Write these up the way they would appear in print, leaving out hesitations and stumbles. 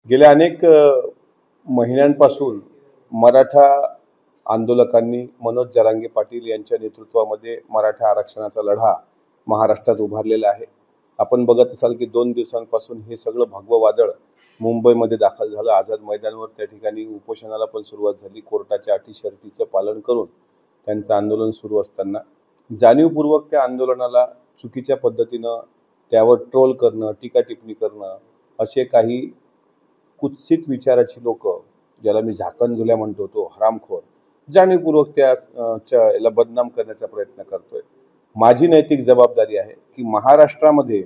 गेल्या अनेक महिन्यांपासून मराठा आंदोलकांनी मनोज जरांगे पाटील यांच्या नेतृत्वामध्ये मराठा आरक्षणाचा लढा महाराष्ट्रात उभारलेला आहे। आपण बघत असाल की 2 दिवसांपासून हे सगळं भगवं वादळ मुंबईमध्ये दाखल झालं। आझाद मैदानावर त्या ठिकाणी उपोषणाला पण सुरुवात झाली। कोर्टाच्या अटी शर्तीचं पालन करून त्यांचं आंदोलन सुरू असताना जाणीवपूर्वक त्या आंदोलनाला चुकीच्या पद्धतीनं त्यावर ट्रोल करणं, टीका टिप्पणी करणं, असे काही कुत्सित विचाराची लोक, ज्याला मी झाकणझुल्या म्हणतो, तो हरामखोर जाणीवपूर्वक याला बदनाम करण्याचा प्रयत्न करतोय। माझी नैतिक जबाबदारी आहे की महाराष्ट्रामध्ये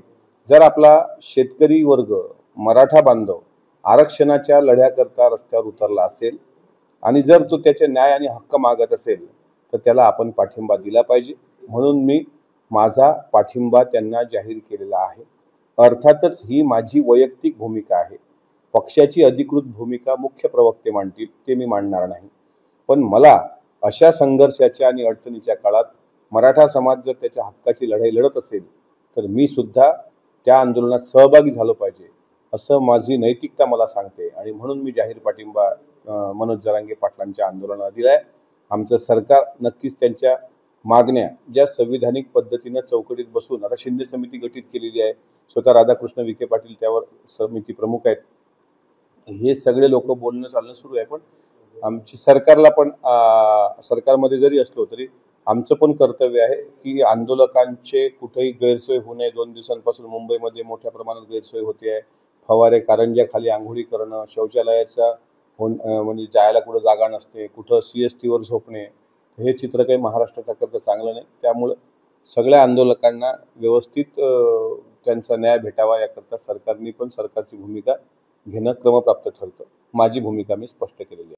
जर आपला शेतकरी वर्ग, मराठा बांधव आरक्षणाच्या लढ्याकरता रस्त्यावर उतरला असेल आणि जर तो त्याचे न्याय आणि हक्क मागत असेल तर त्याला आपण पाठिंबा दिला पाहिजे। म्हणून मी माझा पाठिंबा त्यांना जाहीर केलेला आहे। अर्थातच ही माझी वैयक्तिक भूमिका आहे। पक्षाची अधिकृत भूमिका मुख्य प्रवक्ते मांडतील, ते मी मांडणार नाही। पण मला अशा संघर्षाच्या आणि अडचणीच्या काळात मराठा समाज जर त्याच्या हक्काची लढाई लढत असेल तर मी सुद्धा त्या आंदोलनात सहभागी झालो पाहिजे, असं माझी नैतिकता मला सांगते। आणि म्हणून मी जाहीर पाठिंबा मनोज जरांगे पाटलांच्या आंदोलनाला दिलाय। आमचं सरकार नक्कीच त्यांच्या मागण्या ज्या संविधानिक पद्धतीने चौकटीत बसून, आता शिंदे समिती गठीत केलेली आहे, स्वतः राधाकृष्ण विखे पाटील त्यावर समिती प्रमुख आहेत, हे सगळे लोक बोलणं चालणं सुरू आहे। पण आमची सरकारला पण सरकारमध्ये जरी असलो तरी आमचं पण कर्तव्य आहे की आंदोलकांचे कुठेही गैरसोय होऊ नये। 2 दिवसांपासून मुंबईमध्ये मोठ्या प्रमाणात गैरसोय होते आहे। फवारे कारंज्या खाली आंघोळी करणं, शौचालयाचा म्हणजे जायला कुठं जागा नसते, कुठं CST वर झोपणे, हे चित्र काही महाराष्ट्राकरता चांगलं नाही। त्यामुळे सगळ्या आंदोलकांना व्यवस्थित त्यांचा न्याय भेटावा याकरता सरकारने पण सरकारची भूमिका घेणं क्रमप्राप्त ठरतं। माझी भूमिका मी स्पष्ट केलेली आहे।